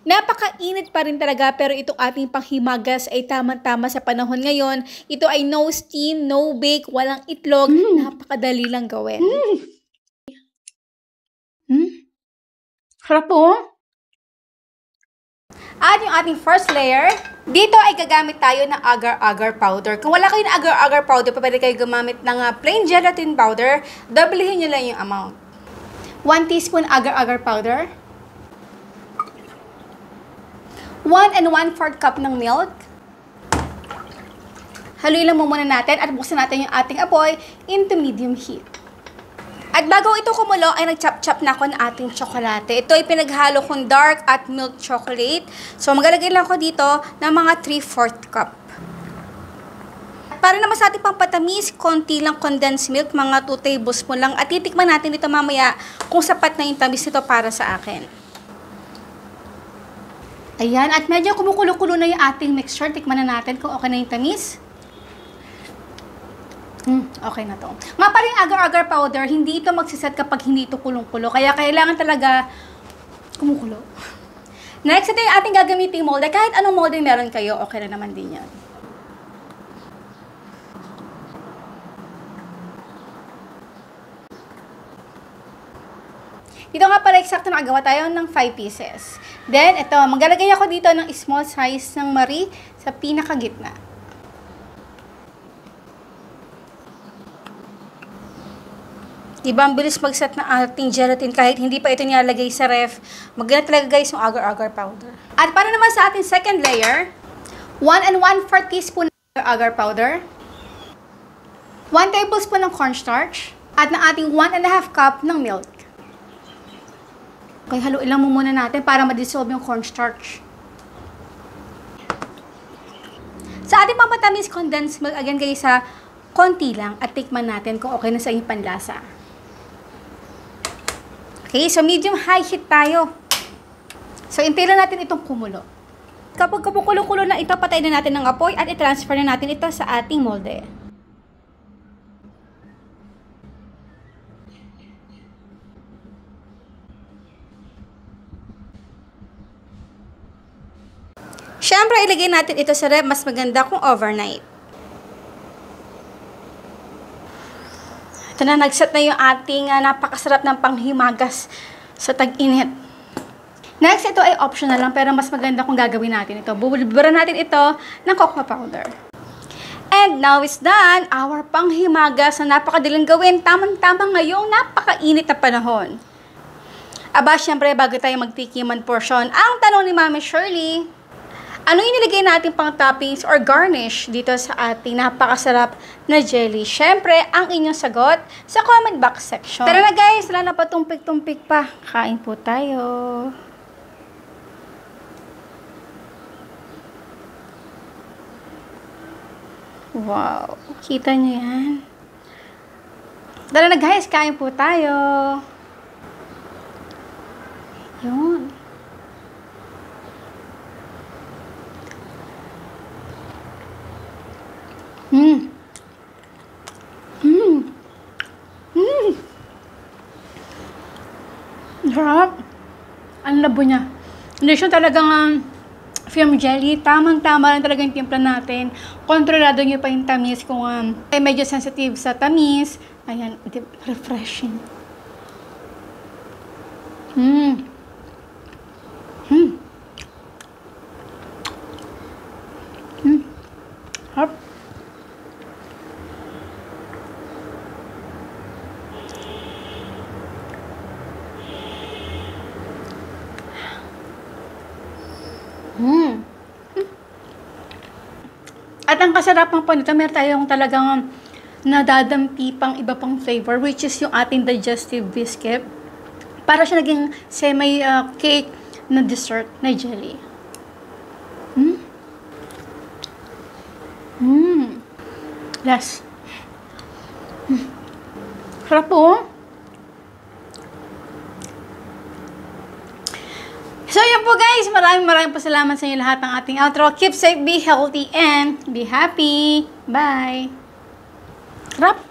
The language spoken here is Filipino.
Napakainit pa rin talaga pero itong ating panghimagas ay tamang-tama sa panahon ngayon. Ito ay no steam, no bake, walang itlog. Napakadali lang gawin. Sarap po. At yung ating first layer, dito ay gagamit tayo ng agar-agar powder. Kung wala kayo ng agar-agar powder, pwede kayo gumamit ng plain gelatin powder. Doublehin nyo lang yung amount. 1 teaspoon agar-agar powder. 1 1/4 cup ng milk. Haluin lang muna natin at buksan natin yung ating apoy into medium heat. At bago ito kumulo, ay nag-chop-chop na ako ng ating tsokolate. Ito ay pinaghalo kong dark at milk chocolate. So, maglalagay lang ako dito ng mga 3/4 cup. At para naman sa ating pampatamis, konti lang condensed milk, mga 2 tablespoon lang. At titikman natin ito mamaya kung sapat na yung tamis nito para sa akin. Ayan, at medyo kumukulo-kulo na yung ating mixture. Tikman na natin kung okay na yung tamis. Okay na to. Nga pa rin agar-agar powder, hindi ito magsiset kapag hindi ito kulong-kulo. Kaya kailangan talaga kumukulo. Next, ito yung ating gagamiting molde. Kahit anong molde meron kayo, okay na naman din yan. Dito nga pala, eksakto nakagawa tayo ng 5 pieces. Then, ito, maglalagay ako dito ng small size ng Marie sa pinakagitna. Diba, ang bilis mag-set ng ating gelatin kahit hindi pa ito nilalagay sa ref. Maganda talaga guys yung agar-agar powder. At para naman sa ating second layer, 1 1/4 teaspoon ng agar powder, 1 tablespoon ng cornstarch, at ng ating 1 1/2 cup ng milk. Okay, haluin lang muna natin para ma-dissolve yung cornstarch. Sa ating pampatamis condensed milk, again guys ha, konti lang at tikman natin kung okay na sa inyong panlasa. Okay, so medium high heat tayo. So, intay lang natin itong kumulo. Kapag kumukulo-kulo na ito, patay na natin ng apoy at i-transfer na natin ito sa ating molde. Siyempre, ilagay natin ito sa ref. Mas maganda kung overnight. Ito na, nag-set na yung ating napakasarap ng panghimagas sa tag-init. Next, ito ay optional lang, pero mas maganda kung gagawin natin ito. Bubulburan natin ito ng cocoa powder. And now is done, our panghimagas na napakadaling gawin. Tamang-tamang ngayong napakainit na panahon. Aba, siyempre, bago tayo magtikiman portion, ang tanong ni Mami Shirley, ano yung nilagay natin pang toppings or garnish dito sa ating napakasarap na jelly? Siyempre, ang inyong sagot sa comment box section. Tara na guys, wala na pa tumpik-tumpik pa. Kain po tayo. Wow, kita nyo yan? Tara na guys, kain po tayo. Yun. Sarap. Ang labo niya. Hindi siya talagang firm jelly. Tamang-tama lang talaga yung timpla natin. Kontrolado nyo pa yung tamis kung ay medyo sensitive sa tamis. Ayan, refreshing. Harap. At ang kasarapan pa nito, meron tayong talagang nadadampi pang iba pang flavor, which is yung ating digestive biscuit. Para siya naging semi-cake na dessert na jelly. Yes. Sarap po. So, yun po guys. Maraming po salamat sa inyo lahat ng ating outro. Keep safe, be healthy, and be happy. Bye. Sarap.